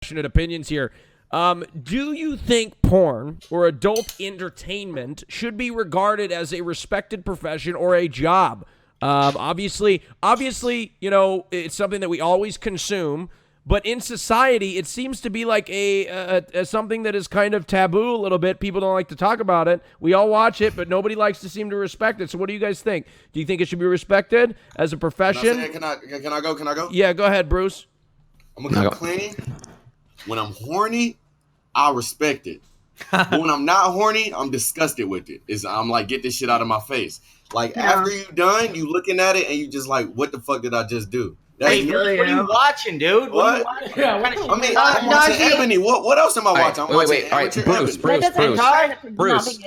passionate opinions here. Do you think porn or adult entertainment should be regarded as a respected profession or a job? Obviously, you know, it's something that we always consume, but in society, it seems to be like a something that is kind of taboo a little bit. People don't like to talk about it. We all watch it, but nobody likes to seem to respect it. So what do you guys think? Do you think it should be respected as a profession? Can I go? Yeah, go ahead, Bruce. I'm gonna come clean. When I'm horny, I respect it. But when I'm not horny, I'm disgusted with it. I'm like, get this shit out of my face. Like, after you done, you looking at it and you just like, what the fuck did I just do? Hey, what are you watching, dude? What? I'm watching Ebony. What else am I watching? Wait. All right, Bruce.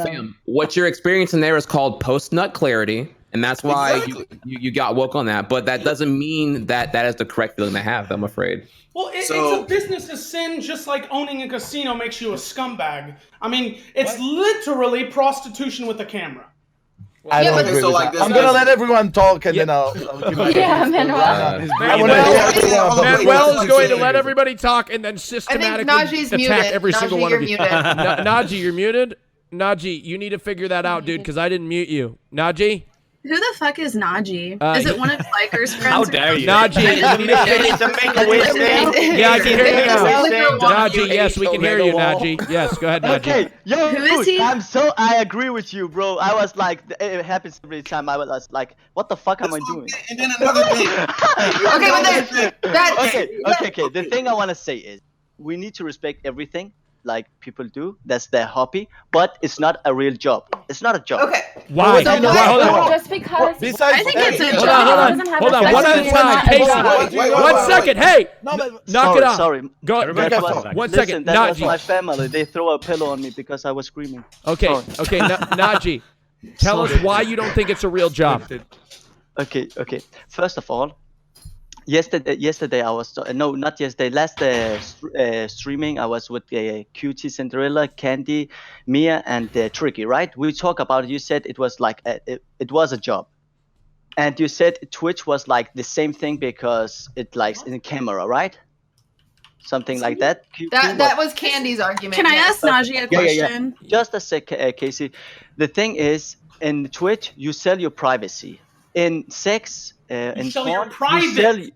Sam, what you're experiencing there is called post-nut clarity, and that's why you got woke on that. But that doesn't mean that is the correct feeling to have, I'm afraid. Well, it's a business of sin, just like owning a casino makes you a scumbag. I mean, it's literally prostitution with a camera. I don't agree with that. I'm gonna let everyone talk, and then I'll give my Manuel is going to let everybody talk, and then systematically attack every single one of you. Najee, you're muted. Najee, you need to figure that out, dude, because I didn't mute you. Najee? Who the fuck is Najee? Is it one of Biker's friends? How dare you? Najee, you need to make a wish thing. Yeah, I can hear you now. Najee, yes, we can hear you, Najee. Yes, go ahead, Najee. Okay, yo, who is he? I agree with you, bro. I was like, it happens every time. I was like, what the fuck am I doing? And then another thing. Okay. The thing I want to say is, we need to respect everything. Like people do, that's their hobby, but it's not a real job. It's not a job. Okay. Why? So just because I think it's a job. Hold on. One at a time, Casey. 1 second. Hey, knock it off. Sorry. Go. 1 second. That was my Najee. family. They throw a pillow on me because I was screaming. Okay. Najee, tell us why you don't think it's a real job. Okay. First of all, yesterday I was not yesterday. Last streaming I was with Cutie, Cinderella, Candy, Mia, and Tricky. Right? We talk about it. You said it was like it was a job, and you said Twitch was like the same thing because it likes in camera, right? Something like that. That was Candy's argument. Can I ask Najee a question? Yeah. Just a sec, Casey. The thing is, in Twitch you sell your privacy. In sex. You sell your private.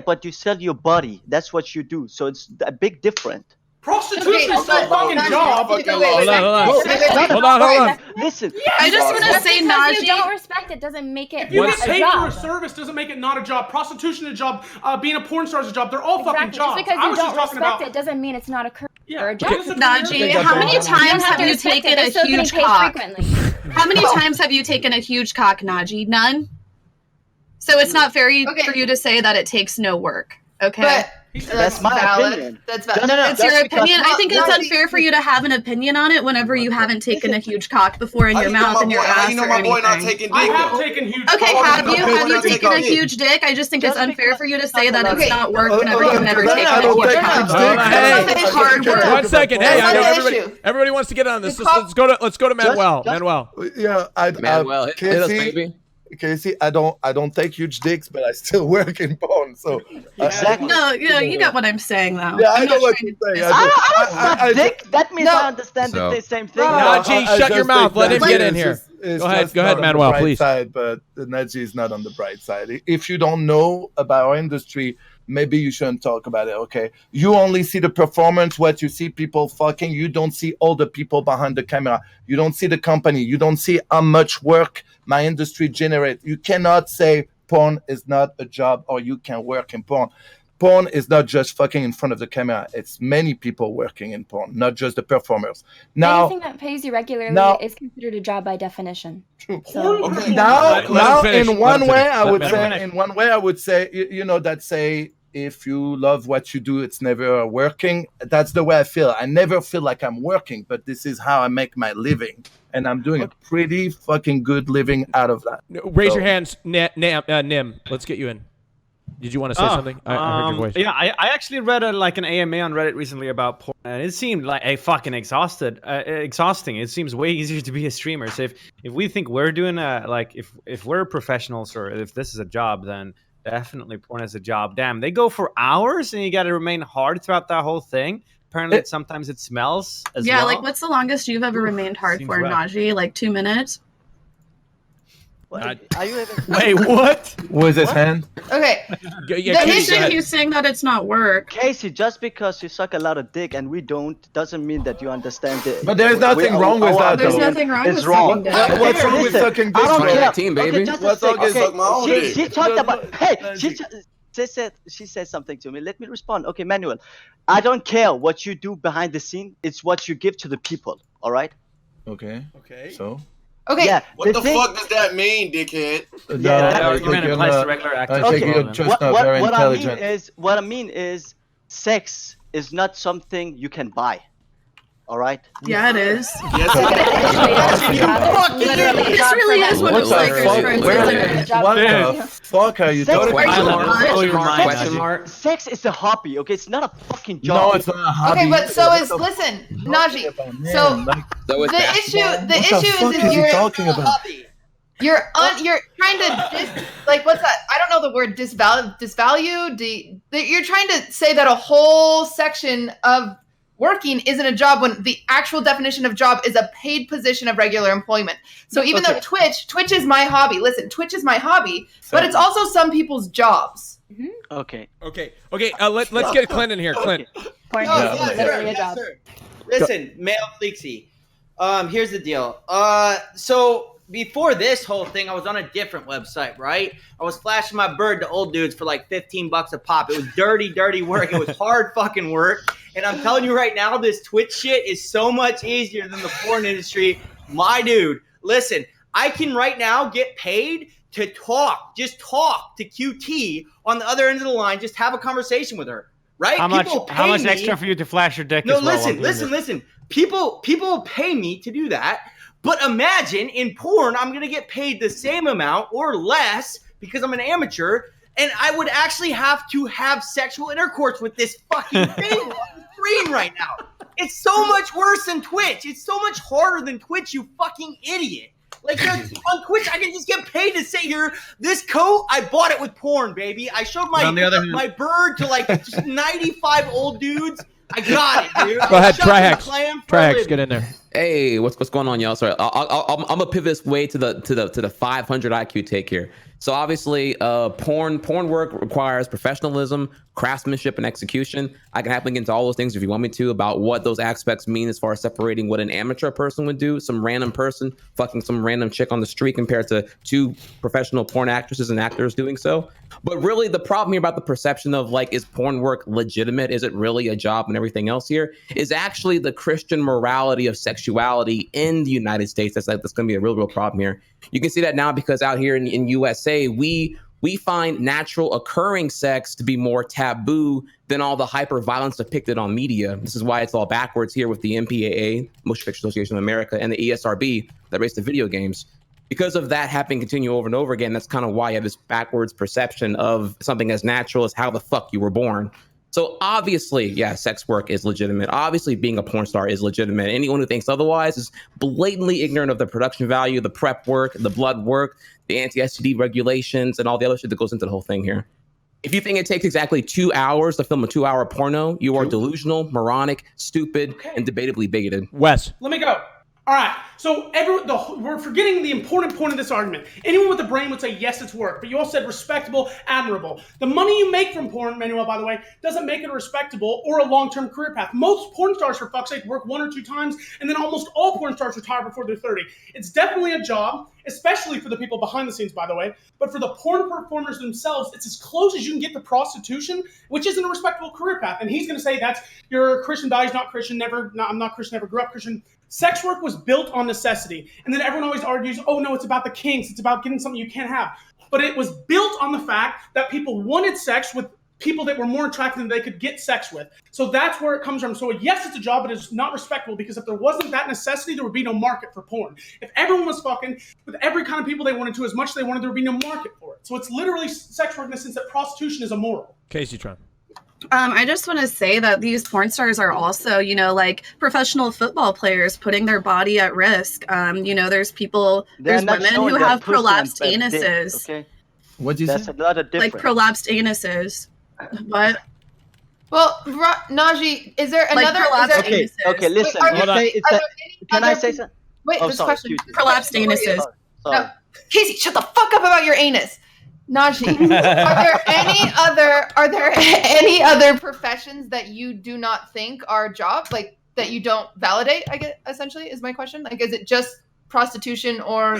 But you sell your body. That's what you do. So it's a big difference. Prostitution is still a fucking job. Hold on. Listen, I just want to say, Najee, you don't respect it doesn't make it. If you get paid for a service, doesn't make it not a job. Prostitution is a job. Being a porn star is a job. They're all fucking jobs. Just because you don't respect it doesn't mean it's not a career or a job. Najee, how many times have you taken a huge cock? How many times have you taken a huge cock, Najee? None. So it's not fair for you to say that it takes no work, okay? But that's my opinion. That's valid. It's your opinion. I think it's unfair for you to have an opinion on it whenever you haven't taken a huge cock before in your mouth and your ass or anything. I have taken huge. Okay, have you taken a huge dick? I just think it's unfair for you to say that it's not work whenever you've never taken a huge cock. Hey, hard work. 1 second. Hey, I know everybody wants to get on this. Let's go to Manuel. Manuel. Yeah, Manuel, hit us, baby. Casey, I don't take huge dicks, but I still work in porn. So exactly. No, you got what I'm saying, though. Yeah, I know what you're saying. I dick. That means I understand the same thing. Najee, shut your mouth. Let him get in here. Go ahead, Manuel, please. But Najee is not on the bright side. If you don't know about our industry, maybe you shouldn't talk about it, okay? You only see the performance, what you see people fucking. You don't see all the people behind the camera. You don't see the company. You don't see how much work my industry generates. You cannot say porn is not a job or you can work in porn. Porn is not just fucking in front of the camera. It's many people working in porn, not just the performers. Now, anything that pays you regularly is considered a job by definition. So, now, in one way, I would say, you know, that say, if you love what you do, it's never working. That's the way I feel. I never feel like I'm working, but this is how I make my living. And I'm doing a pretty fucking good living out of that. Raise your hands, Nim. Let's get you in. Did you want to say something? I heard your voice. Yeah, I actually read an AMA on Reddit recently about porn, and it seemed like a fucking exhausting. It seems way easier to be a streamer. So if we think we're doing if we're professionals or if this is a job, then Definitely porn as a job. Damn, they go for hours and you got to remain hard throughout that whole thing. Apparently, sometimes it smells as well. Yeah, like what's the longest you've ever remained hard for, Najee? Like 2 minutes? Are you even... Wait, what? Was his hand? Okay. He's saying that it's not work. Casey, just because you suck a lot of dick and we don't, doesn't mean that you understand it. But there's nothing wrong with that. There's nothing wrong with wrong. What's wrong with sucking dick? I don't care. Team, baby. What's wrong with suck my own dick? She talked about. Hey, she said something to me. Let me respond. Okay, Manuel, I don't care what you do behind the scene. It's what you give to the people. All right. Okay. So. Okay. Yeah. What the fuck does that mean, dickhead? That argument applies to regular actors. What I mean is, sex is not something you can buy. All right. Yeah, it is. Yes, This really is what it's like. What the fuck are you talking about? Sex is a hobby, okay? It's not a fucking job. No, it's not a hobby. Okay, but so is listen, Najee. So the issue is you're talking about? You're trying to what's that? I don't know the word disvalue. You're trying to say that a whole section of working isn't a job when the actual definition of job is a paid position of regular employment. So even though Twitch is my hobby. Listen, Twitch is my hobby, but it's also some people's jobs. Mm-hmm. Okay. Let's get Clint in here. Clint. Yes, sir. Listen, male Fleeksy. Here's the deal. So before this whole thing, I was on a different website, right? I was flashing my bird to old dudes for like $15 a pop. It was dirty work. It was hard fucking work. And I'm telling you right now, this Twitch shit is so much easier than the porn industry. My dude, listen, I can right now get paid to just talk to QT on the other end of the line, just have a conversation with her, right? How much extra for you to flash your dick? No, listen. People pay me to do that. But imagine in porn, I'm going to get paid the same amount or less because I'm an amateur, and I would actually have to have sexual intercourse with this fucking thing on the screen right now. It's so much worse than Twitch. It's so much harder than Twitch, you fucking idiot. Like, on Twitch, I can just get paid to sit here. This coat, I bought it with porn, baby. I showed my bird to like just 95 old dudes. I got it, dude. Go ahead, Trihex, get in there. Hey, what's going on, y'all? Sorry, I'm gonna pivot this way to the 500 IQ take here. So obviously, porn work requires professionalism, craftsmanship, and execution. I can happily get into all those things if you want me to about what those aspects mean as far as separating what an amateur person would do, some random person fucking some random chick on the street compared to two professional porn actresses and actors doing so. But really, the problem here about the perception of like, is porn work legitimate? Is it really a job and everything else here? Is actually the Christian morality of sexuality in the United States. That's going to be a real problem here. You can see that now because out here in USA, we find natural occurring sex to be more taboo than all the hyper violence depicted on media. This is why it's all backwards here with the MPAA, Motion Picture Association of America, and the ESRB that race the video games. Because of that happening continue over and over again, that's kind of why you have this backwards perception of something as natural as how the fuck you were born. So obviously, yeah, sex work is legitimate. Obviously, being a porn star is legitimate. Anyone who thinks otherwise is blatantly ignorant of the production value, the prep work, the blood work, the anti-STD regulations, and all the other shit that goes into the whole thing here. If you think it takes exactly 2 hours to film a 2-hour porno, you are delusional, moronic, stupid, and debatably bigoted. Wes. Let me go. All right, so we're forgetting the important point of this argument. Anyone with a brain would say, yes, it's work, but you all said respectable, admirable. The money you make from porn, Manuel, by the way, doesn't make it a respectable or a long-term career path. Most porn stars, for fuck's sake, work 1 or 2 times, and then almost all porn stars retire before they're 30. It's definitely a job, especially for the people behind the scenes, by the way, but for the porn performers themselves, it's as close as you can get to prostitution, which isn't a respectable career path. And he's going to say that's your Christian values, not Christian, I'm not Christian, never grew up Christian. Sex work was built on necessity. And then everyone always argues, oh no, it's about the kinks. It's about getting something you can't have. But it was built on the fact that people wanted sex with people that were more attractive than they could get sex with. So that's where it comes from. So yes, it's a job, but it's not respectable because if there wasn't that necessity, there would be no market for porn. If everyone was fucking with every kind of people they wanted to as much as they wanted, there would be no market for it. So it's literally sex work in the sense that prostitution is immoral. Casey Tron. I just want to say that these porn stars are also, like professional football players putting their body at risk. There's women who have prolapsed anuses. Okay. What do you say? There's a lot of difference. Like prolapsed anuses. What? Well, Najee, is there another? Okay, listen. Can I say something? Wait, this question. Prolapsed anuses. No. Casey, shut the fuck up about your anus. Najee, are there any other professions that you do not think are jobs, like that you don't validate? I guess essentially is my question. Like, is it just prostitution or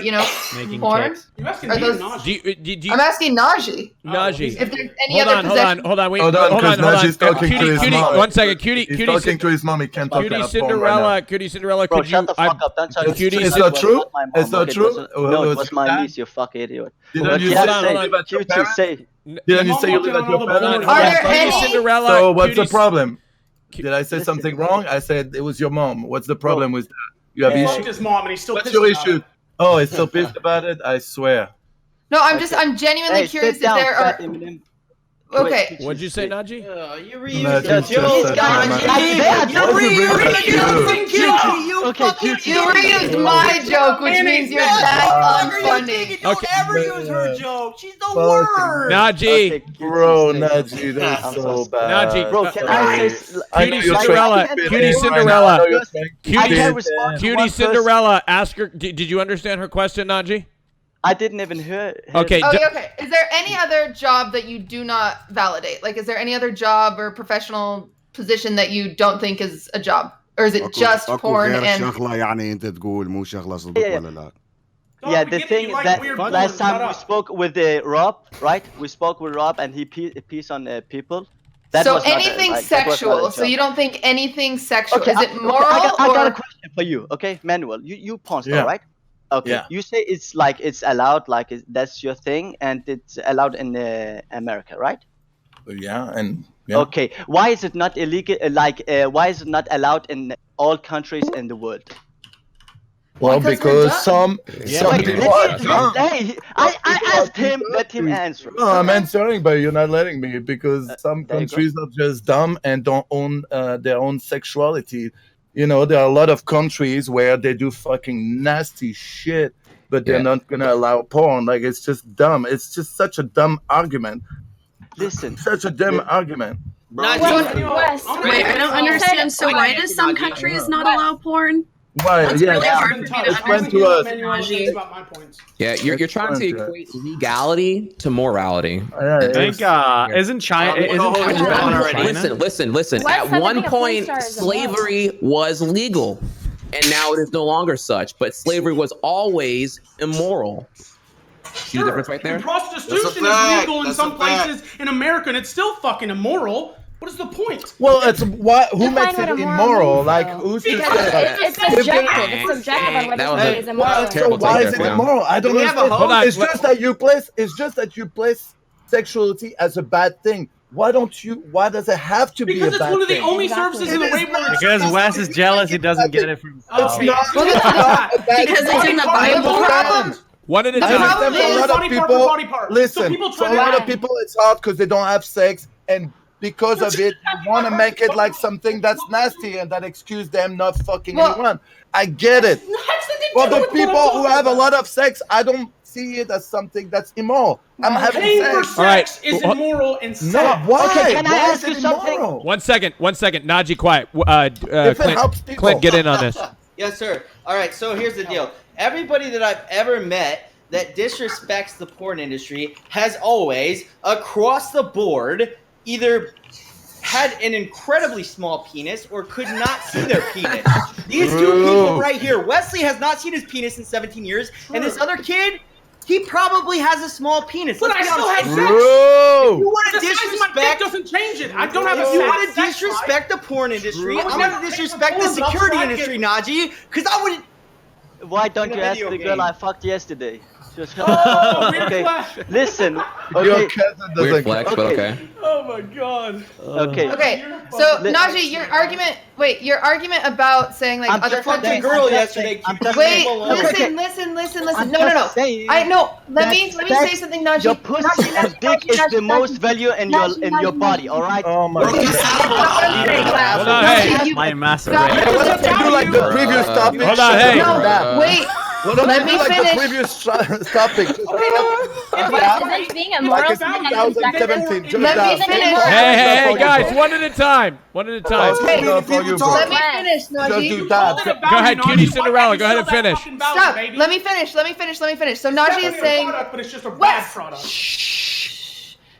making porn? checks. You're asking Are me those- Najee. I'm asking Najee. Najee. If there's any other possession. Hold on, wait. Hold on, because Najee's talking to his Cutie, mom. 1 second. He's talking to his mom. He can't talk Cutie about porn right now. Cinderella, Bro, could shut you? the fuck up. Don't tell me. Cutie, It's not true? It's not true? No, it was my niece, you fuck idiot. Didn't you Hold say on, you hold on. live at your Cutie, parents? say. Didn't you say you live at your parents? Are there any? Cinderella. So what's the Cutie's- problem? Did I say something wrong? I said it was your mom. What's the problem with that? You have He fucked issues? his mom and he's still What's pissed your about issue? it. Oh, he's still pissed about it? I swear. No, I'm genuinely Hey, curious sit if down, there are. fat Eminem. Okay. What'd you say, Najee? You No, reused you jokes, just guys. said You Why would you bring that You Okay, fucking You reused my joke, which means you're that unfunny. Don't Okay. ever use her joke. She's the Fucking worst. Najee. Okay, Bro, say Najee, that's I'm so so bad. Najee. Bro, can I say? I know Cutie you're Cinderella. trying to Cutie fit in. Cinderella. I know you're trying to Cutie- I fit can in. respond to Cutie one person. Cinderella, ask her. Did you understand her question, Najee? I didn't even hear. Okay. Okay. Is there any other job that you do not validate? Like, is there any other job or professional position that you don't think is a job, or is it just porn and? شغلة يعني أنت تقول مو شغلة صدق Yeah. ولا لا؟ Yeah, we the get it, thing you like that weird last porn, time shut we up. spoke with Rob, right? We spoke with Rob, and he pieced on people. That So was not a- anything like, that was not a sexual. So job. you don't think anything sexual? Okay, Is it moral I got a or? question for you. Okay, Manuel, you porn star, Yeah. right? Okay, Yeah. you say it's allowed, that's your thing, and it's allowed in America, right? Yeah, and yeah. Okay, why is it not illegal? Why is it not allowed in all countries in the world? Well, because some Wait, people are dumb. hey, I asked him. Let him answer. No, I'm answering, but you're not letting me because some there you countries are just dumb and don't own their own sexuality. You know, there are a lot of countries where they do fucking nasty shit, but they're not gonna allow porn. Like, it's just dumb. It's just such a dumb argument. Listen, Such a dumb argument. West. Wait, I don't understand. So why does some countries not allow porn? Why? It's Yeah, really hard for me to explain to us. About my points. Yeah, you're trying to equate legality to morality. Yeah, Think, isn't China? Listen. West At said one that being a porn point, star is a slavery was legal, and now it is no longer such. But slavery was always immoral. See the difference right there? And prostitution That's a is fact. legal in That's some a fact. places in America, and it's still fucking immoral. What is the point? Well, it's why who Define makes what it a moral immoral? means, Like, though. who's to say Because that? It's subjective. It's subjective on That whether was something is immoral. Why, or so not. why is take it there, immoral? I don't Do we have a understand. Hold on. It's just that you place. It's just that you place sexuality as a bad thing. Why don't you? Why does it have to be Because a it's bad one of the thing? only Exactly. services in the It is rape world. Because Wes is jealous, he doesn't get it from. It's Okay. not. Well, It's not a bad Because thing. it's in the Body Bible. part, problem. One at a The time. problem For a is lot of body part people, for body part. So listen, people for try a to lot of act- people, it's hard because they don't have sex, and because of it, they want to make it like something that's nasty and that excuse them not fucking Well- anyone. I get it. For the people who have a lot of sex, I don't see it as something that's immoral. I'm having Paying for sex. sex All right. is immoral and No, sad. why? Okay, can I Why ask is it you something? immoral? 1 second. Najee, quiet. If it helps people. Clint, get in on this. Yes, sir. All right, so here's the deal. Everybody that I've ever met that disrespects the porn industry has always, across the board, either had an incredibly small penis or could not see their penis. These two people right here, Wesley has not seen his penis in 17 years, and this other kid, he probably has a small penis. But I Let's be still honest. have sex. Bro. You want The to size of my dick disrespect? doesn't change it. I don't have a If you fat want to sex disrespect the porn industry, True. I'm going to disrespect the security industry, Najee, because I would. why don't In you a ask video the girl game. I fucked yesterday? She was Oh, weird okay. flash. Listen. Your Okay. cousin doesn't Weird flex, but Okay. okay. Oh my god. Okay. Okay, so Najee, your argument about saying like I other fucked a countries. girl yesterday. I'm Keep just- Wait, people alone. listen. I'm No. just saying I know. Let me that say something, Najee. Your pussy and dick is the most value in your body. All right. Oh my god. Hold on, hey. My massive Stop. rate. Hey, let's do like the previous topic. Hold on, hey. No, wait. Well, don't Let do me like finish. the previous topic. Isn't being immoral something that is Let me finish. Hey, guys, one at a time. One at a time. Let me finish, Najee. Just do that. Go ahead, Cutie Cinderella. Go ahead and finish. Stop. Let me finish. So Najee is saying, but it's just a bad product.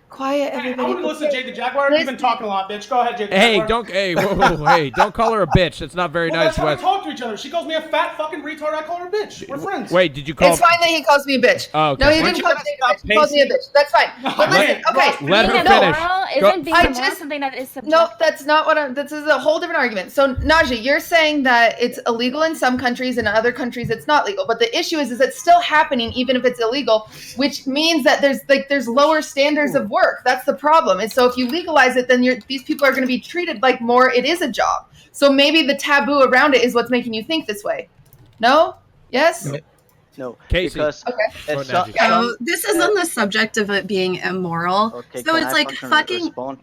quiet, everybody. I want to listen to Jade the Jaguar. You've been talking a lot, bitch. Go ahead, Jade the Jaguar. Hey, don't call her a bitch. That's not very nice, That's how we Wes. talk to each other. She calls me a fat fucking retard. I call her a bitch. We're friends. Wait, did you call? It's fine that he calls me a bitch. Oh, okay. No, he didn't call me a bitch. He calls me a bitch. That's fine. But listen, okay. Let her being finish. immoral isn't being immoral something that is subjective? No, that's not what I'm. This is a whole different argument. So, Najee, you're saying that it's illegal in some countries and in other countries it's not legal. But the issue is it's still happening even if it's illegal, which means that there's lower standards of work. That's the problem. And so if you legalize it, then these people are going to be treated like more. It is a job. So maybe the taboo around it is what's making you think this way. No? Yes? No. Casey. Because this is on the subject of it being immoral. Okay, so can it's I like fucking. respond?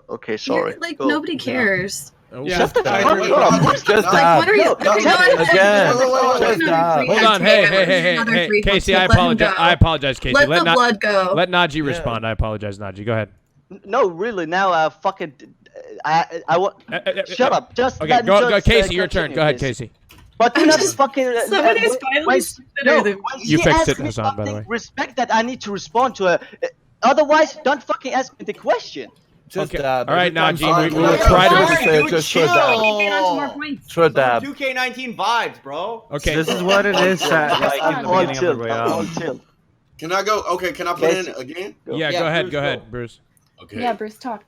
Okay, sorry. Like Go. nobody cares. Shut the fuck up. Just Like, what are you? Hold on. Hey, Casey, I apologize, Casey. Let the blood go. Let Najee respond. I apologize, Najee. Go ahead. No, really. Now I fucking. I want. Shut up. Just. Okay, go, Casey. Your turn. Go ahead, Casey. But do not fucking. Somebody's finally stupider than You fixed it, Hasan, by the way. Respect that I need to respond to her. Otherwise, don't fucking ask me the question. Just Okay. dab. All right, Najee, we will Just try dab. Just chill. dab. Throw dab. 2K19 vibes, bro. Okay. This is what it is at like in the beginning of the Royale. Can I go? Okay, can I put in again? Yeah, go ahead, Bruce. Okay. Yeah, Bruce, talk.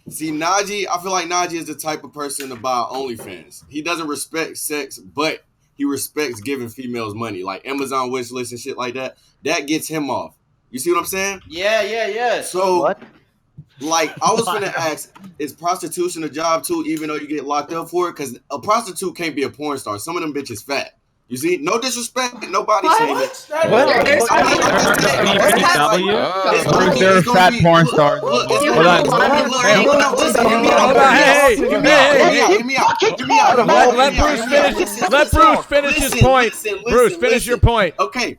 See, Najee, I feel like Najee is the type of person to buy OnlyFans. He doesn't respect sex, but he respects giving females money, like Amazon wish list and shit like that. That gets him off. You see what I'm saying? Yeah. So, What? like, I was gonna ask, is prostitution a job too, even though you get locked up for it? Because a prostitute can't be a porn star. Some of them bitches fat. You see, no disrespect, nobody saying it. They're a fat porn star. Hold on. Hey, Hear me out. let Bruce finish his point. Bruce, finish your point. Okay.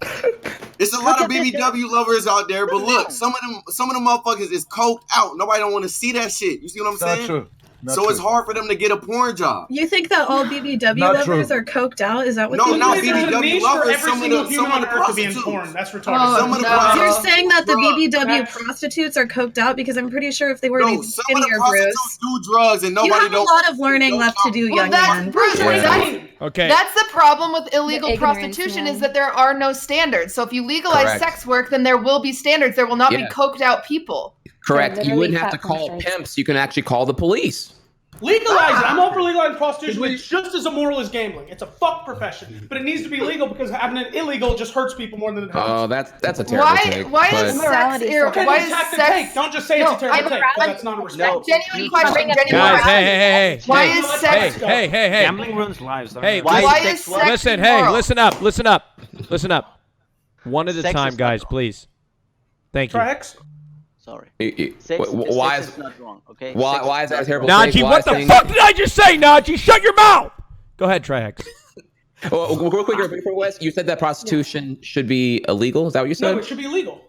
It's a lot of BBW lovers out there, but look, some of them motherfuckers is coked out. Nobody don't want to see that shit. You see what I'm saying? Not true. It's hard for them to get a porn job. You think that all BBW lovers are coked out? Is that what? No, not There's a BBW niche for lovers. every Some single of human on the earth to be in prostitutes. porn. That's retarded. Some of the prostitutes. You're saying that the BBW that's- prostitutes are coked out because I'm pretty sure if they were No, even some of the skinnier, prostitutes Bruce. do drugs and You nobody have a don't. lot of learning left to do, young man. Bruce, Okay. that's the problem with illegal The ignorance, prostitution man. is that there are no standards. So if you legalize Correct. sex work, then there will be standards. There will not be Yeah. coked out people. Correct. They're You wouldn't have to literally call fat pimps. You can actually call the police. Legalize it. I'm all for legalizing prostitution. It's just as immoral as gambling. It's a fuck profession, but it needs to be legal because having it illegal just hurts people more than it helps. Oh, that's a terrible take. Why is but- sex? Morality is Okay, Why then is attack the sex? take. Don't just say it's a terrible take because that's not a respect. No. Genuine question. Genuine Guys, question. hey. Why Hey, is sex? Hey. Gambling ruins lives. Hey, Why Why is is sex sex listen, immoral? listen up. One at a Sex time, is not guys, wrong. please. Thank you. Trihex? Sorry. Why Sex is not wrong, okay? Why is that a terrible Najee, take? what the fuck did I just say, Najee? Shut your mouth! Go ahead, Trihex. Well, real quick, Wes, you said that prostitution should be illegal. Is that what you said? No, it should be illegal.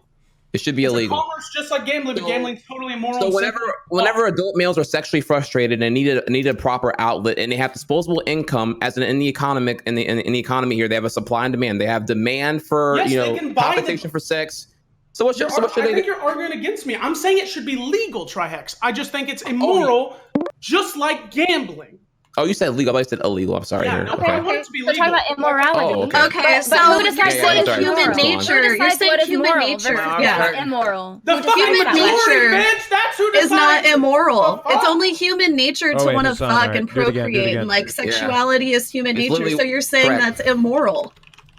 It should be It's a illegal. commerce just like gambling, but gambling's totally immoral. So and whenever adult males are sexually frustrated and need a proper outlet, and they have disposable income, as in the economic in the economy here, they have a supply and demand. They have demand for Yes, they can buy compensation for sex. So what should I they think do? you're arguing against me. I'm saying it should be legal, Trihex. I just think it's immoral, just like gambling. Oh, you said legal. I said illegal. I'm sorry. Yeah, here. no, Okay. I want it to be We're legal. talking about immorality. Oh, okay. Okay, But so who decides Yeah, what is sorry. human Go on. nature. Who You're decides saying what is human moral nature. versus Yeah. immoral? The Who fucking decides that? nature majority, bitch. That's who Is not decides. immoral. The fuck? It's only human nature to wait, want to Hasan, fuck alright. and Do it again, do it procreate. again. And like sexuality is human It's nature. literally- So you're saying correct. that's immoral.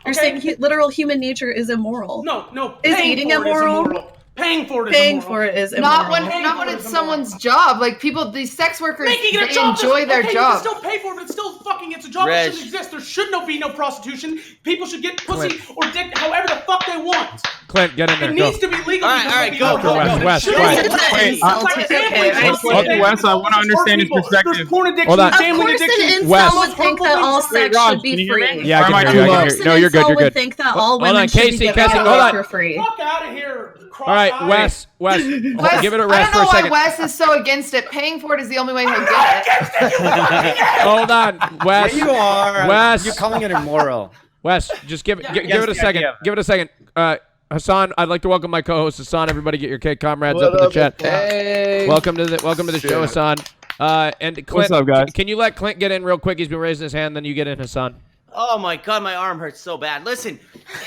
You're Okay. saying literal human nature is immoral. No. Is paying eating for it immoral? Paying for it is Paying immoral. for it is immoral. Not when it's someone's job. Like people, these sex workers, Making it a they job enjoy their okay, job. You can still pay for it, but it's still fucking. It's a job that shouldn't exist. There should be no prostitution. People should get pussy or dick however the fuck they want. Clint, get in there. It Go. needs to be legal. All right, go. Wes, It quiet. shouldn't Wait, exist. It's like gambling. Okay, Wes, I want to understand his perspective. There's porn addiction, Hold on. Of gambling course, an addiction. Wes. incel would think that all sex Rajj, should be can you hear free. me? Yeah, I Or am can I hear too you. low? I can hear you. No, you're good. Incel You're would good. think that all Hold on, women should Casey, be Casey, given hold away on. for free. Fuck out of here. All right, Wes, give it a rest for a second. I don't know why Wes is so against it. Paying for it is the only way he'll get it. Hold on, Wes. Yeah, you are. Wes. You're calling it immoral. Wes, just give it a second. Give it a second. Hassan, I'd like to welcome my co-host Hasan. Everybody, get your comrades up in the chat. Hey. Welcome to the show, Hasan. And Clint, what's up, guys? Can you let Clint get in real quick? He's been raising his hand. Then you get in, Hasan. Oh my god, my arm hurts so bad. Listen,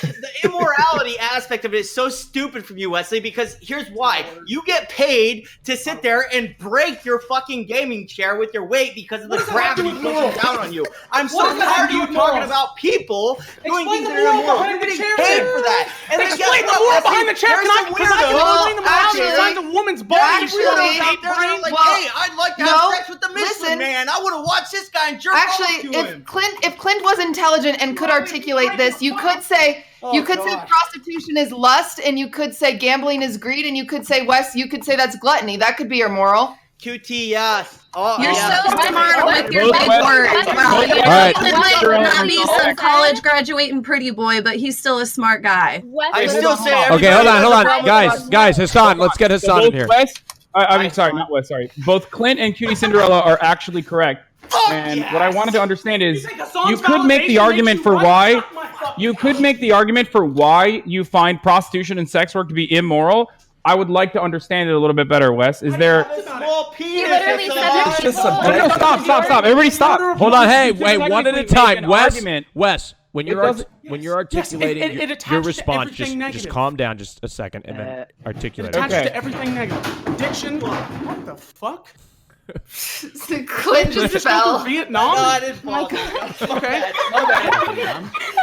the immorality aspect of it is so stupid from you, Wesley, because here's why. You get paid to sit there and break your fucking gaming chair with your weight because of the gravity pushing down on you. I'm so tired of you talking about people doing things that are immoral. You're getting paid for that. And then Explain the moral behind the chair, because I can explain the moral behind a woman's body. Hey, I'd like to have sex with the Michelin man. I want to watch this guy and jerk off to him. If Clint was intelligent and could articulate this, you could say prostitution is lust, and you could say gambling is greed, and you could say you could say that's gluttony. That could be your moral. QT, yes. You're so smart with your big words. Clint might not be some college graduating pretty boy, but he's still a smart guy. I still say okay, hold on, guys, Hasan, let's get Hasan in here. Both Clint and Cutie Cinderella are actually correct. And what I wanted to understand is, you could make the argument for why you find prostitution and sex work to be immoral. I would like to understand it a little bit better, Wes. Is there? Stop! Everybody, stop! Hold on, hey, wait, one at a time, Wes. When you're articulating your response, just calm down just a second and then articulate. Attached to everything negative. Addiction. What the fuck? Clint just fell. Vietnam?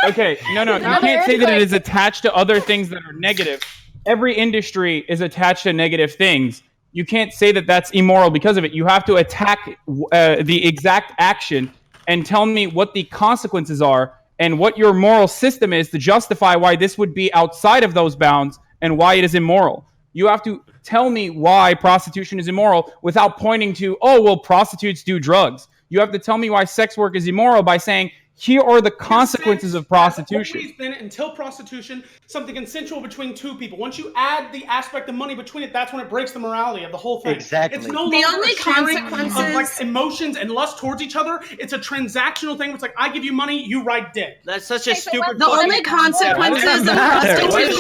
Okay, no, you can't say that it is attached to other things that are negative. Every industry is attached to negative things. You can't say that that's immoral because of it. You have to attack the exact action and tell me what the consequences are and what your moral system is to justify why this would be outside of those bounds and why it is immoral. You have to tell me why prostitution is immoral without pointing to, prostitutes do drugs. You have to tell me why sex work is immoral by saying, here are the consequences of prostitution. Always been, until prostitution, something consensual between two people. Once you add the aspect of money between it, that's when it breaks the morality of the whole thing. Exactly. It's no the longer only consequences of like emotions and lust towards each other. It's a transactional thing where it's like, I give you money, you ride dick. That's such a stupid. The only consequences of prostitution.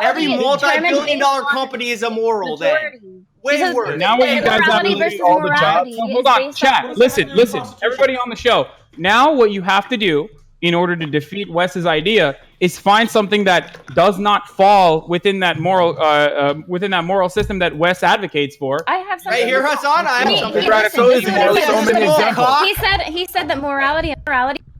Every multi-billion-dollar company is immoral. Then. Way worse. Now when you guys have to do all the jobs. Hold on, chat. Listen. Everybody on the show. Now what you have to do in order to defeat Wes's idea is find something that does not fall within that moral system that Wes advocates for. I have something. Right here, Hasan. I have something. He said that morality is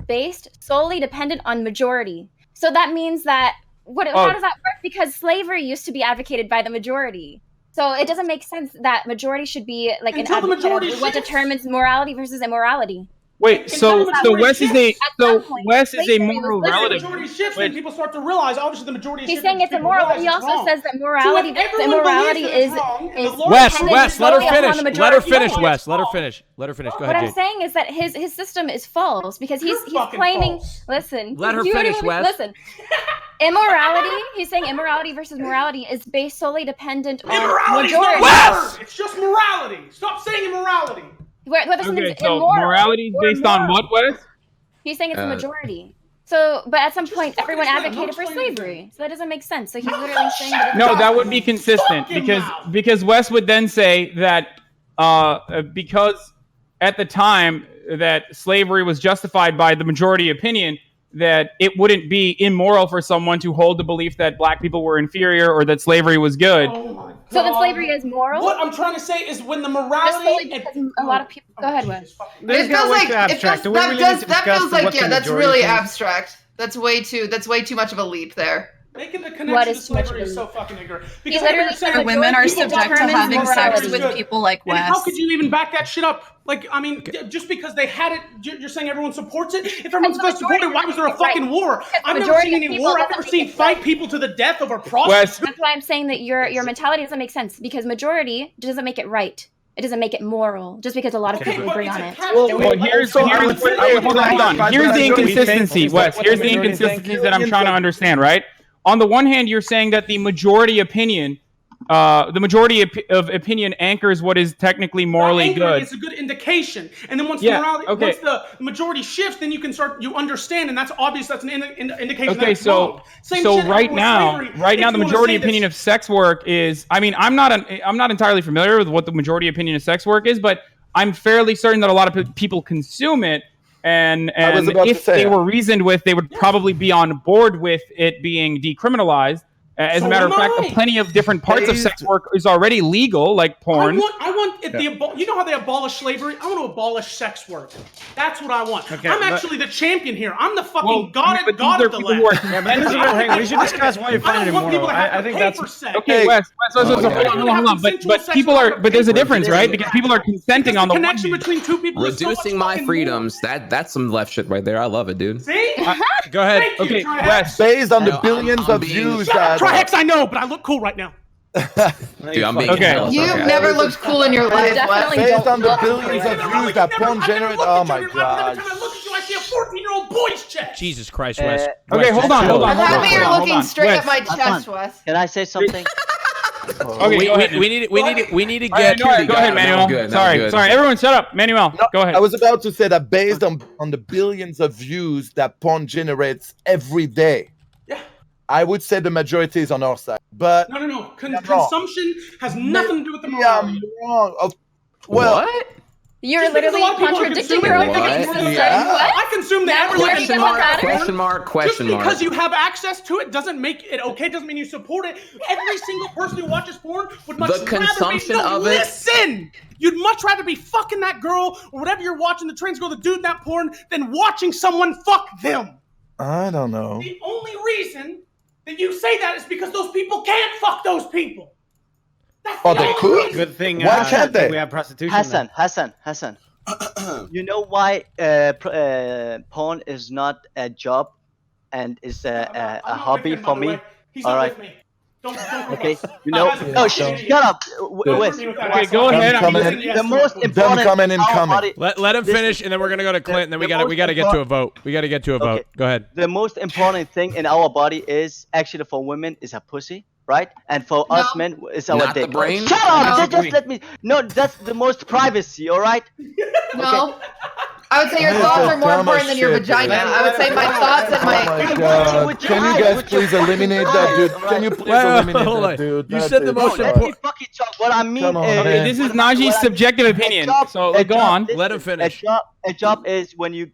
based solely dependent on majority. So that means that how does that work? Because slavery used to be advocated by the majority. So it doesn't make sense that majority should be like an advocate of what determines morality versus immorality. Wait, so Wes is a moral relative. Majority shifts when people start to realize, obviously, the majority. He's saying it's immoral, but he also says that morality is Wes, let her finish. Let her finish, Wes. Let her finish. Go ahead, What I'm saying is that his system is false because he's claiming. False. Listen. Let her finish, Wes. Listen. Immorality. He's saying immorality versus morality is based solely dependent on majority. Wes! It's just morality. Stop saying immorality. Whether Okay, so morality is based on what, Wes? He's saying it's a majority. So, but at some point, everyone advocated for slavery. So that doesn't make sense. So he's literally saying that. No, that would be consistent because Wes would then say that because at the time that slavery was justified by the majority opinion, that it wouldn't be immoral for someone to hold the belief that black people were inferior or that slavery was good. So that slavery is moral? What I'm trying to say is when the morality... a lot of people... Go ahead, Wes. That feels like that's really abstract. That's way too much of a leap there. Making the connection to slavery is so fucking ignorant. Because women are subject to having sex with people like Wes. How could you even back that shit up? Like, I mean, just because they had it, you're saying everyone supports it? If everyone's supposed to support it, why was there a fucking war? I've never seen any war. I've never seen fight people to the death over prostitutes. That's why I'm saying that your mentality doesn't make sense because majority doesn't make it right. It doesn't make it moral just because a lot of people agree on it. Well, here's the inconsistency, Wes. Here's the inconsistency that I'm trying to understand, right? on the one hand, you're saying that the majority opinion, of opinion anchors what is technically morally good. It's a good indication, and then once the majority shifts, then you understand, and that's obvious. That's an indication. Okay, so right now, the majority opinion of sex work is. I mean, I'm not entirely familiar with what the majority opinion of sex work is, but I'm fairly certain that a lot of people consume it. And if they were reasoned with, they would probably be on board with it being decriminalized. As a matter of fact, plenty of different parts of sex work is already legal, like porn. I want you know how they abolished slavery? I want to abolish sex work. That's what I want. Okay, I'm actually the champion here. I'm the fucking god of the land. We should discuss why you find it immoral. I think that's okay. Wes, hold on. But people are. But there's a difference, right? Because people are consenting on the connection between two people. Reducing my freedoms. That's some left shit right there. I love it, dude. See? Go ahead. Okay, Wes. Based on the billions of views that. Trihex, I know, but I look cool right now. Dude, I'm being You've never looked cool in your life. Based on the billions of views that porn generate. Oh my god. Every time I look at you, I see a 14-year-old boy's chest. Jesus Christ, Wes. Okay, hold on. I'm happy you're looking straight at my chest, Wes. Can I say something? Okay, we need to get. Go ahead, Manuel. Sorry. Everyone, shut up. Manuel, go ahead. I was about to say that based on the billions of views that porn generates every day. I would say the majority is on our side, but no. Consumption has nothing to do with the morality. I'm wrong. Well, what? You're literally contradicting your own things. I consume the average. Question mark. Just because you have access to it doesn't make it okay. Doesn't mean you support it. Every single person who watches porn would much rather consumption of it. Listen, you'd much rather be fucking that girl or whatever you're watching, the trans girl, the dude in that porn, than watching someone fuck them. I don't know. The only reason that you say that is because those people can't fuck those people. Oh, they could. Good thing. Why can't they? We have prostitution. Hassan. You know why porn is not a job and is a hobby for me? He's all not right. with me. Don't okay. You know. No, shut up. Wes. Okay, go ahead. The most important. Let him finish, and then we're gonna go to Clint, and then we gotta get to a vote. We gotta get to a vote. Go ahead. The most important thing in our body is actually for women is a pussy. Right? And for us men, it's our dick. The brain? Shut up! Just let me. No, that's the most privacy, all right? No. Okay. I would say your thoughts are more important than your vagina. I would say my thoughts and my. Oh my god. Can you guys please eliminate that dude? Can you please eliminate that dude? You said the most important. Let me fucking talk. What I mean this is Najee's subjective opinion. So go on. Let him finish. A job is when you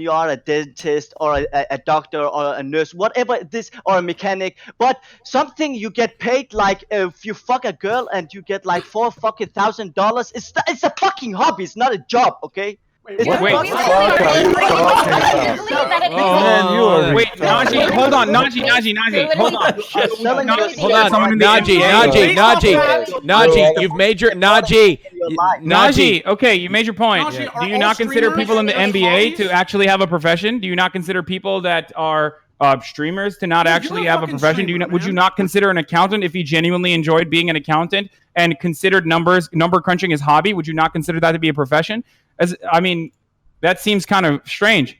are a dentist or a doctor or a nurse, whatever this, or a mechanic. But something you get paid, like if you fuck a girl and you get like $4,000, it's a fucking hobby. It's not a job, okay? Wait, Naji, hold on. Naji, hold on. Naji, you've made your Naji. Okay, you made your point. Do you not consider people in the NBA to actually have a profession? Do you not consider people that are streamers to not actually have a profession? Would you not consider an accountant if you genuinely enjoyed being an accountant and considered number crunching his hobby? Would you not consider that to be a profession? That seems kind of strange.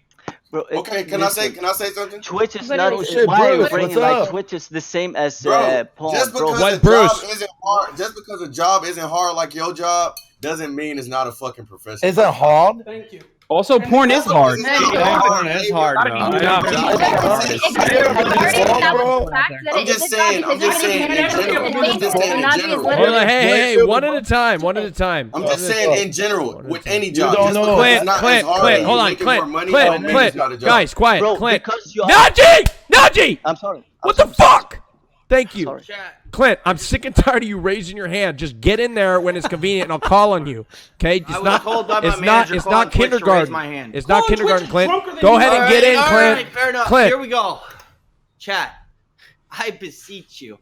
Bro, okay, can I say something? Twitch is not. Why are you bringing like Twitch is the same as porn? Just because a job isn't hard like your job doesn't mean it's not a fucking profession. Is it hard? Thank you. Also, porn is hard. Porn is hard. I'm just saying in general. Hey, one at a time. I'm just saying in general, with any job. Clint, hold on, Clint. Guys, quiet. Bro, Clint. Naji! I'm sorry. What the fuck? Thank you. Clint, I'm sick and tired of you raising your hand. Just get in there when it's convenient, and I'll call on you. Okay? It's not kindergarten. It's not kindergarten, Clint. Go ahead and get in, Clint. All right, fair enough. Clint. Here we go. Chat, I beseech you.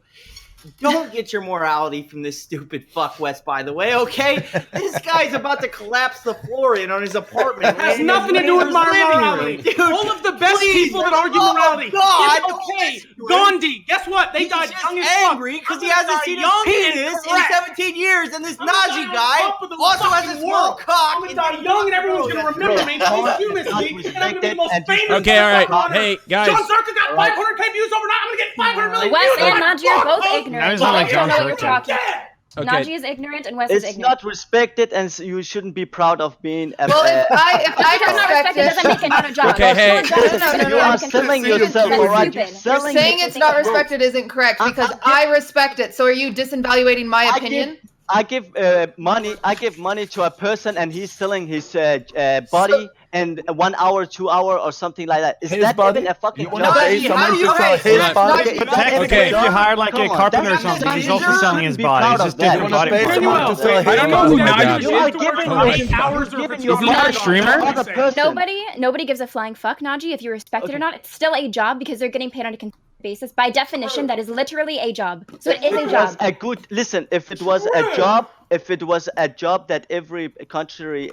Don't get your morality from this stupid fuck West, by the way, okay? This guy's about to collapse the floor in on his apartment. It has nothing to do with my morality. Dude, all of the best people that argue morality. God, it's okay. Gandhi, guess what? They died young as fuck. Angry because he hasn't seen his penis in 17 years, and this Nazi guy also has a small cock. I'm gonna die young, and everyone's gonna remember me posthumously, and I'm gonna be the most famous. Okay, all right. Hey, guys. John Zarka got 500K views overnight. I'm gonna get 500 million Wes views. and Najee are both Now ignorant. he's not like You don't John know what you're Turturro. talking. Okay. Najee is ignorant and Wes is It's ignorant. not respected, and you shouldn't be proud of being. Well, if I Because not respect respected doesn't make it, it not a job. Okay, hey. You are selling yourself, all right? You're Stupid. selling saying it's not respected isn't correct because I respect it. So are you disinvaluating my opinion? I give money. I give money to a person, and he's selling his body and 1 hour, 2 hour, or something like that. Is His that body? even a fucking You wanna job? pay someone to sell his body? But technically, if you hire like a carpenter or something, he's also selling his body. It's just different body Pay parts. someone to sell his I don't know who body. Najee You are is. giving Is he not a streamer? Nobody gives a flying fuck, Najee, if you respect it or not. It's still a job because they're getting paid on a consistent basis. By definition, that is literally a job. So it is a job. A good listen. If it was a job, that every country,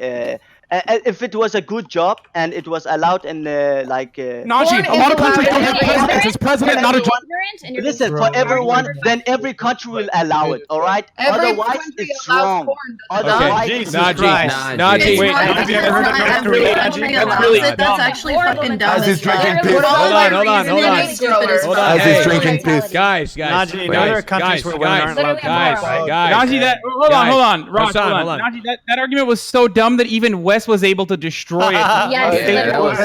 if it was a good job and it was allowed in Najee, a lot of countries don't have presidents. Is president not a job? listen for everyone, then every country will allow it. All right. Every Otherwise, country it's allows wrong. porn. Otherwise, Jesus Najee. Christ. Najee. Wait, It's not have you ever heard of because North every Korea? country That's allows really it. That's actually fucking dumb. As he's as fuck. drinking piss. What about Hold my on, hold on, hold reasoning on. is stupid as Hold fuck? on. As he's Hey. drinking piss. Guys, Najee, the other countries where women aren't allowed to guys, vote. Najee, that hold on, Raj, Hasan, hold hold on. on. Najee, that argument was so dumb that even Wes was able to destroy it. Yes, Yeah, that literally. was-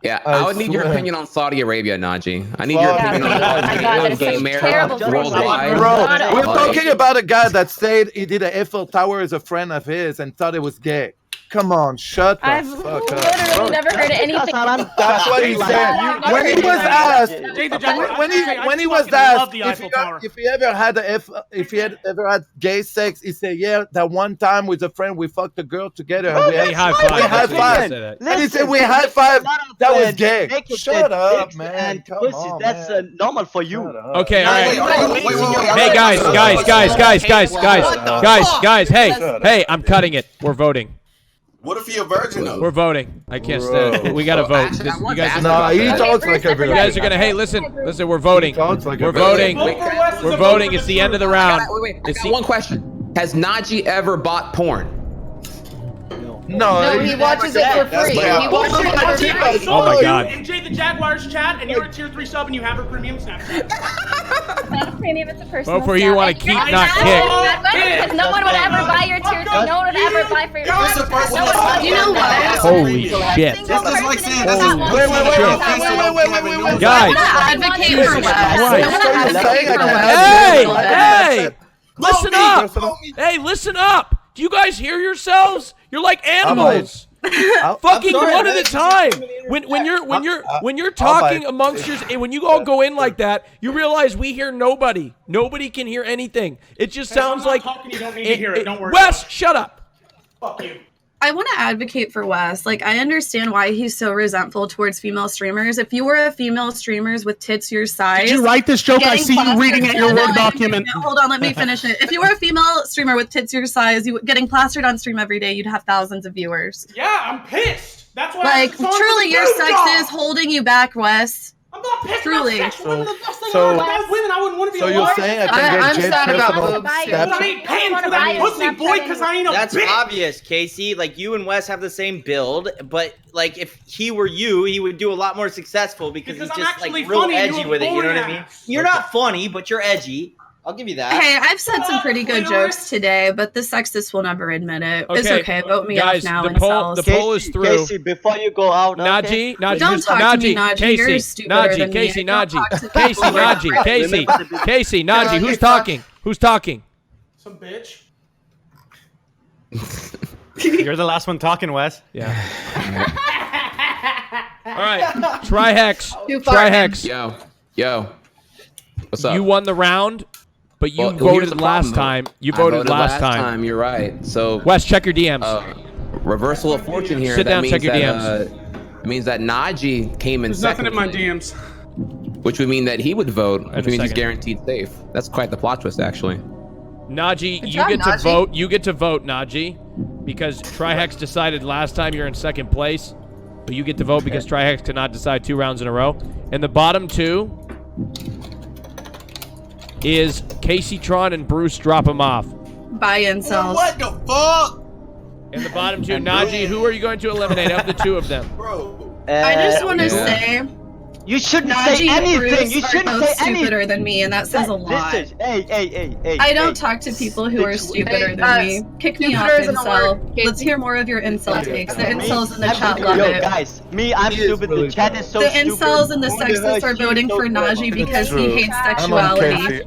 Yeah, I would need your swear. opinion on Saudi Arabia, Najee. I need your Fuck. opinion on Yeah, how my God, that is gay such marriage terrible worldwide. Bro, Not we're all. talking about a guy that said he did a Eiffel Tower as a friend of his and thought it was gay. Come on, shut the I've fuck up. literally never heard of anything. That's what he said. When he was asked, when he was asked if he ever had if he had ever had gay sex, he said, "Yeah, that one time with a friend, we fucked a girl together and we He high five. we high five." And he said, "We high five." That was gay. Shut up, man. Come on, that's man. normal for you. Okay, all right. Wait. Hey guys, hey, I'm cutting it. We're voting. What if he a virgin though? We're voting. I can't stand it. We gotta vote. Actually, This- I want you guys to are No, he that. talks like a You virgin. guys are gonna. Hey, listen. We're voting. talks like a We're virgin. voting. We're voting. It's the end of the round. Wait, I It's got the- one question. Has Najee ever bought porn? No, he watches it for free. He watches it for free. Oh my God. And Jay the Jaguars chat, and you're a tier 3 sub, and you have a premium Snapchat. Not a premium, it's a personal. Vote for you want to keep, not kick. Because no one would ever buy your tier 3. No one would ever buy for your tier 3. You know what? Holy shit. That's just like saying that's Holy wait. Guys. I'm gonna advocate for Wes. Christ. I'm gonna advocate for Wes. Hey, listen up. Hey, listen up. Do you guys hear yourselves? You're like animals. Fucking one at a time. When you're talking amongst yours, and when you all go in like that, you realize we hear nobody. Nobody can hear anything. It just sounds like. Talking, you don't need to hear it. Don't worry. Wes, shut up. Fuck you. I want to advocate for Wes. Like, I understand why he's so resentful towards female streamers. If you were a female streamer with tits your size, did you write this joke? I getting see you plastered- reading it in your Word document. Hold on, let me finish it. If you were a female streamer with tits your size, you getting plastered on stream every day, you'd have thousands of viewers. Yeah, I'm pissed. That's why. Like, truly, your sex is holding you back, Wes. I'm not pissed. Truly. About sex. Women are the best thing So- ever. If I had women, I wouldn't want to be So alive. you're saying I can I'm get Jade sad about personal boobs. But I Snapchat? ain't paying for that pussy, boy, because I ain't a That's bitch. obvious, Casey. Like, you and Wes have the same build, but like if he were you, he would do a lot more successful because Because he's I'm just actually like real funny and edgy you're with it. You know what I boring mean? ass. You're not funny, but you're edgy. I'll give you that. Hey, I've said some pretty good jokes today, but the sexist will never admit it. It's okay. Vote me guys, off now. the poll is through. Casey, before you go out, Najee, Najee, Don't talk to me, Najee. You're Casey, stupider Najee, than me. Casey, Don't Najee, talk to me. Casey, Najee, Casey, Najee. Who's talking? Who's talking? Some bitch. You're the last one talking, Wes. Yeah. All right, Trihex. Too far, Trihex. Yo. What's up? You won the round, but you Well, here's voted the last problem, though. time. You I voted last time. You're right. So Wes, check your DMs. Reversal of fortune here. Sit That down, means check your that, it means that Najee came in There's second, nothing in my DMs. which would mean that he would vote, In which a means he's second. guaranteed safe. That's quite the plot twist, actually. Najee, Good you job, get to Najee. vote. You get to vote, Najee, because Trihex decided last time you're in second place. But you get to vote because Trihex cannot decide 2 rounds in a row. And the bottom 2 is Casey Tron and Bruce. Drop him off. Buy incels. What the fuck, And the bottom 2, Najee, who are you going to eliminate of the 2 of them? bro? I just want to Yeah. say You shouldn't Najee say and anything. Bruce You are shouldn't both say anything. stupider than me, and that says a lot. Listen, hey. I don't talk to people who are stupider than me. Kick me off, stupider isn't a incel. word, Let's hear more of your incel takes. The incels in the chat love Yo, it. guys, I'm stupid. The chat is so The stupid. incels and the Only her, sexists are she's voting so for clever. Najee because he True. hates I'm on sexuality. Casey.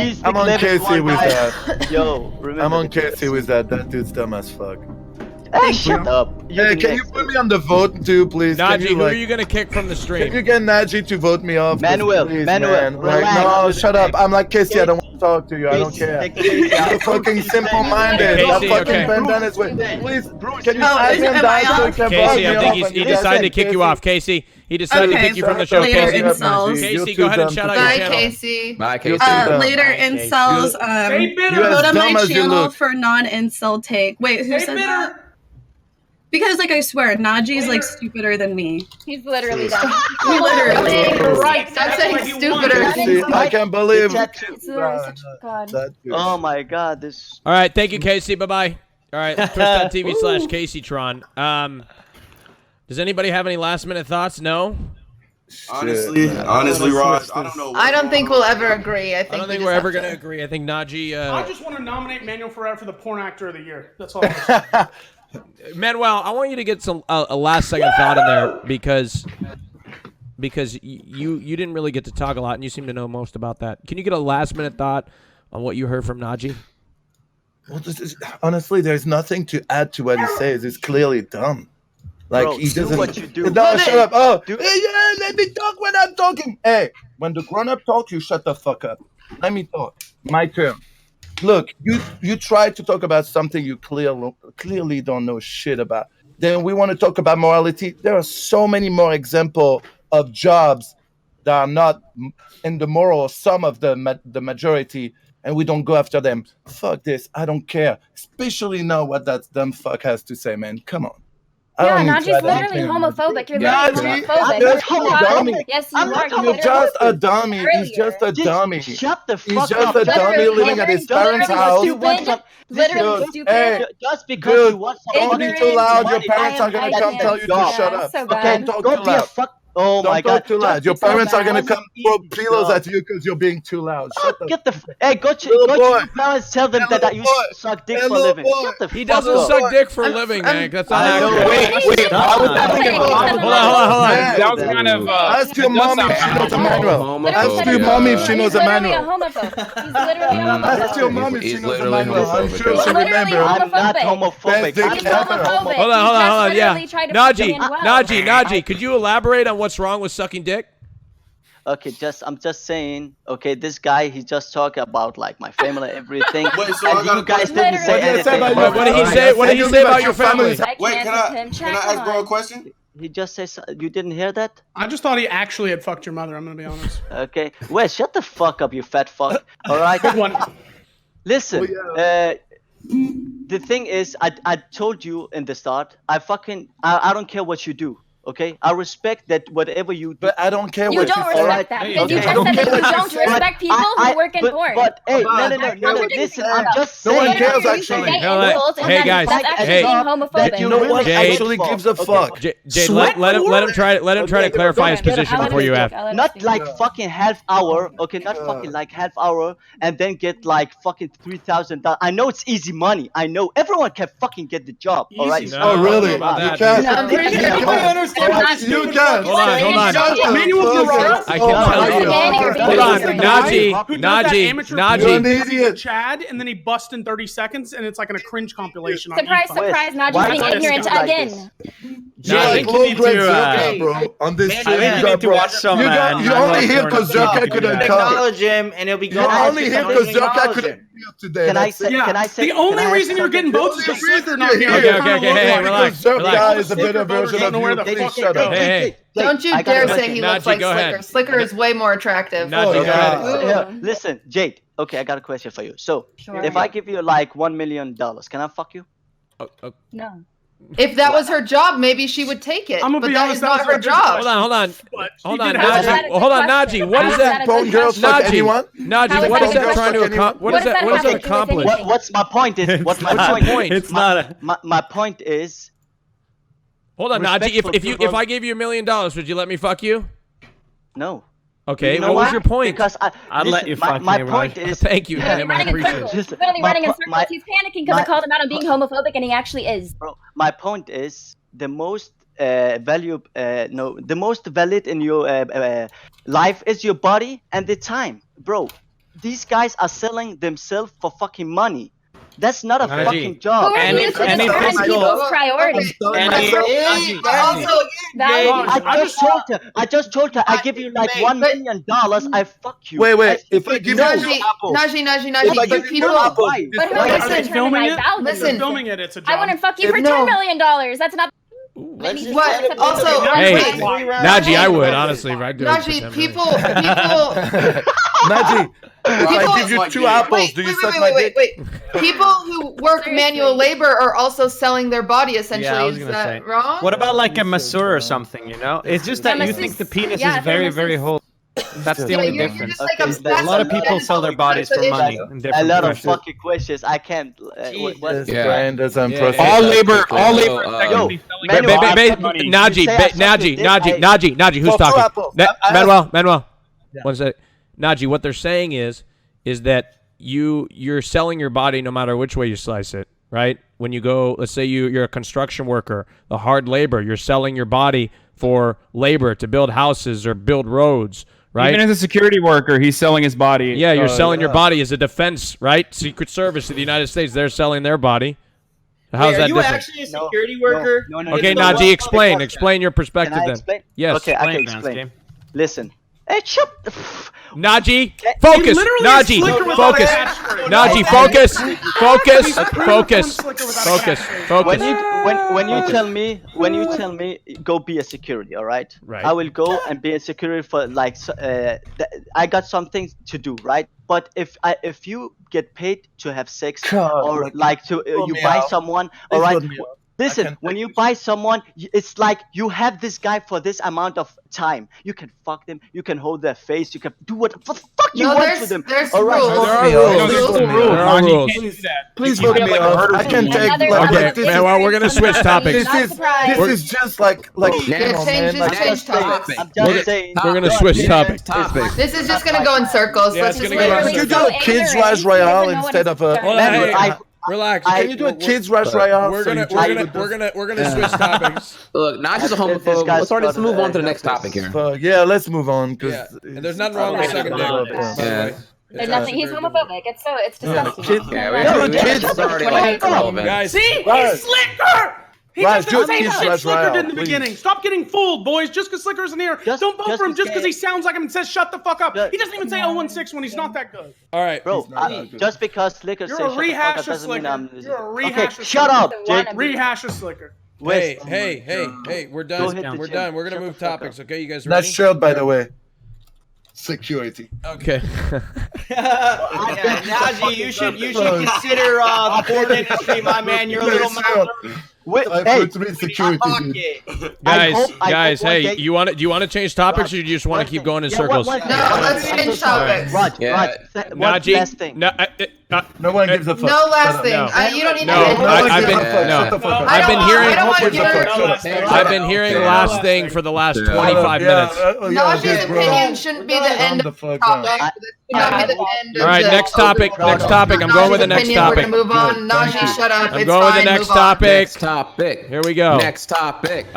She's the I'm on cleverest Casey one, with guys. that. Yo, remember. I'm on the Casey with that. That dude's dumb as fuck. Hey, shut up. Hey, can you put me on the vote too, please? Can Najee, you, who are you gonna kick from the Can stream? you get Najee to vote me off? Manuel, please, Manuel, man. relax. No, shut up. I'm like Casey. I don't want to talk to you. I don't care. You're fucking simple-minded. That Casey, fucking okay. bandana's with. Please, can you Oh, add me am and I die so you off? can vote Casey, me I off? think he decided to kick you off. Casey, he decided to kick you from the show. Later, Casey, incels. Casey, go ahead and shout out your Bye, channel. Casey. Bye, Casey. Later, incels. Go to my channel for non-incel take. Wait, who said that? Because, like, I swear, Najee's, like, stupider than me. He's literally dumb. Literally. Right. Stop saying stupider. Casey, I can't believe. It's literally such God. Oh my god, this. All right, thank you, Casey. Bye-bye. All right, twitch.tv/CaseyTron. Does anybody have any last-minute thoughts? No? Honestly, Raj, I don't know. I don't think we'll ever agree. I don't think we're ever going to agree. I think Najee... I just want to nominate Manuel Ferrera for the Porn Actor of the Year. That's all I'm saying. Manuel, I want you to get some a last-second thought in there because you didn't really get to talk a lot, and you seem to know most about that. Can you get a last-minute thought on what you heard from Najee? Well, honestly, there's nothing to add to what he says. It's clearly dumb. Like, Bro, he doesn't. do what you do. No, shut up. Oh, hey, yeah, let me talk when I'm talking. Hey, when the grown-up talk, you shut the fuck up. Let me talk. My turn. Look, you try to talk about something you clearly don't know shit about. Then we want to talk about morality. There are so many more examples of jobs that are not in the moral, some of the majority, and we don't go after them. Fuck this. I don't care. Especially know what that dumb fuck has to say, man. Come on. Yeah, Najee's literally homophobic. You're literally homophobic. Yes, you are. You're just a dummy. He's just a dummy. Shut the fuck He's just up. a dummy living at his parents' house. Literally stupid. Hey, just because you want don't be too loud. Your parents are gonna come tell you to shut up. Don't talk too loud. Oh my Don't god. talk too loud. Your parents are gonna come throw pillows at you because you're being too loud. Shut up. Get the hey, go to your parents. Tell them that you suck dick for a living. Shut the He fuck doesn't up. suck dick for a living, man. That's not accurate. Wait. Hold on. That was kind of. Ask your mom if she knows Emmanuel. Ask your mom if she knows Emmanuel. He's literally a homophobe. Ask your mom if she He's knows literally Emmanuel. I'm homophobic. sure she Literally remembers. I'm not homophobic. homophobic. He's He's homophobic. Hold on. Yeah. Literally tried to put me in well. Najee, could you elaborate on what's wrong with sucking dick? Okay, I'm just saying. Okay, this guy, he just talk about like my family, everything. Wait, so and you guys didn't say anything. What did he say? What did he say about your family? Wait, can I ask bro a question? He just says you didn't hear that. I just thought he actually had fucked your mother. I'm gonna be honest. Okay, well, shut the fuck up, you fat fuck. All right. Good one. Listen, the thing is, I told you in the start, I don't care what you do. Okay, I respect that whatever you do. But I don't care You what don't you say. respect that because you just said that you don't respect people who work in porn. But hey, no, listen, I'm just No saying. one cares, actually. Hey, guys. That's actually Hey. being homophobic. You know what Jade. actually gives a fuck? Jade, let him try to clarify his position before you ask. Not like fucking half hour, okay, not fucking like half hour, and then get like fucking $3,000. I know it's easy money. I know everyone can fucking get the job. All right. No, Oh, really? about You that. can't. I'm pretty sure You can't. You can't. Hold on. I can tell you. Hold on, Najee. You're an idiot. Chad, and then he busts in 30 seconds, and it's like in a cringe compilation. Surprise, on surprise, Why Najee's being is ignorant this like again. Yeah, think you low need grade to, Zerka, bro. On this I stream, think you need to bro. watch some, You only here because Zerka couldn't come. Acknowledge him, and he'll be You're gone. only here because Zerka couldn't be here today. Can I That's say? it. Can I say? The only can I reason say you're getting something? votes is because Slicker not here. Okay, hey, relax. Zerka is a better version of Don't know where you. the Please fuck shut you're up. going. Hey. Don't you I got dare a say question. he looks Najee, like go Slicker. ahead. Slicker is way more attractive. Najee, go ahead. Ooh. Listen, Jade. Okay, I got a question for you. So, Sure. if I give you like $1 million, can I fuck you? No. If that was her job, maybe she would take it. I'm gonna But be that honest, is that not was her a good job. question. Hold on, did have Najee. Hold on, Najee. What is that? Porn girls fuck anyone? Najee, what is that trying to accomplish? What is that accomplish? What's my point? What's my What's point? the point? It's not. My point is. Hold on, Respect Najee. for If people. I gave you $1 million, would you let me fuck you? No. Okay, You know what was why? your point? Because I'll let you fuck my me, point Raj. is. Thank you, Literally man. I running in appreciate it. circles. Literally running in circles. my- He's panicking because I called him out on being homophobic, and he actually is. Bro, my point is the most the most valid in your life is your body and the time, bro. These guys are selling themselves for fucking money. That's not a Naji. fucking job. Who are you to determine people's priorities? I just told her I give you like $1 million. I fuck you. Wait. If I give you Naji, but people. But who is Listen, determining my value? listen. Filming it, it's a job. I wouldn't fuck you for No. $10 million. That's not. What? Also, Hey, wait. Naji, I would honestly. If I do it for Naji, 10 people. Naji, if I People- give you 2 apples, do you suck my dick? Wait. People who work manual labor are also selling their body. Essentially, Yeah, I was is gonna that say. wrong? What about like a masseur or something? You know, it's just that Yeah, you masseuse. think the penis Yeah, is very, masseuse. very whole. That's the Yeah, only you're difference. just like Okay, obsessed A lot of with people it. sell their bodies for money in A different lot of professions. fucking questions. I can't. Jesus Yeah. Christ, as I'm Yeah. processing All that labor, quickly. all labor So, is technically Ba- selling ba- their ba- body ba- for money. Naji, You say I suck your dick, Naji, who's For 2 talking? apples. I have- Manuel. One sec. Naji, what they're saying is that you're selling your body no matter which way you slice it, right? When you go, let's say you're a construction worker, the hard labor, you're selling your body for labor to build houses or build roads, right? Even as a security worker, he's selling his body. Yeah, you're selling your yeah. body as a defense, right? Secret Service of the United States, they're selling their body. How's Wait, that are you different? actually a security worker? No, Okay, you know Naji, what? explain your perspective Can I then. explain? Yes. Okay, I can Explain, explain. Listen. Hey, shut the Naji, He focus. literally Naji, is slicker without focus. a catchphrase. Naji, focus. Focus. When you tell me go be a security, all right? Right. I will go and be a security for like I got something to do, right? But if you get paid to have sex God, or like to you me buy out. someone, Please all right? vote me out. Listen, can't when take you this buy someone, it's like you have this guy for this amount of time. You can fuck them, you can hold their face, you can do what the fuck you No, want there's to them. there's All right. rules. There are No, rules. there's no There rules. are Naji, rules. you can't do that. Please You vote can't me like out. murder I can someone. take Another like Okay, this. man, well, we're gonna switch topics. This We're- is just like Yeah, come on, change man. Like, change topics. I'm just saying. We're gonna switch topics. This is just gonna go in circles. Yeah, Let's it's just gonna go literally in Could you circles. do a kids Rajj Royale instead of a? Hold on, hey, I- relax. Can you do a kids Rajj Royale? We're so gonna you we're gonna switch topics. Look, not just a homophobe. Let's move on to the next topic here. Yeah, let's move on. Yeah, and there's nothing wrong with sucking dick. by the Yeah. way. There's nothing. He's homophobic. It's disgusting. Yeah, Kids already Guys, See, Raj. he's slicker. He Raj, just do doesn't say it, shit Rajj Slicker Royale, did in the please. beginning. Stop getting fooled, boys. Just because Slicker isn't here, don't vote for him just because he sounds like him and says shut the fuck up. He doesn't even say 016 when he's not that good. All right, Bro, just because Slicker You're says a shut the fuck up rehash of doesn't mean Slicker. I'm. You're a Okay, rehash of shut Slicker. up, Jake. Rehash of Slicker. hey, we're Go done. hit the We're gym. done. We're gonna Shut move the fuck topics. up. Okay, you guys ready? Nice shirt, by the way. Security. Okay. Naji, you should consider the porn industry, my man. You're a little mouth. Wait, I hey, put 3 security. Dude. Guys, one hey, day- do you want to change topics or do you just want to keep going in circles? No, let's change topics. Raj, Yeah. one Naji, last thing. No one gives a fuck. No last Shut thing. up. You don't need No, to. I've been Shut the fuck up. I've been hearing. I don't want your. I've been hearing the last thing for the last 25 minutes. Naji's opinion shouldn't be the end of the topic. Should not be the end of All right, the next topic. Next topic. I'm going with the next Naji's opinion, topic. We're gonna move on. Naji, shut up. I'm It's going with the fine, next move on. topic. Next topic. Here we go. Next topic.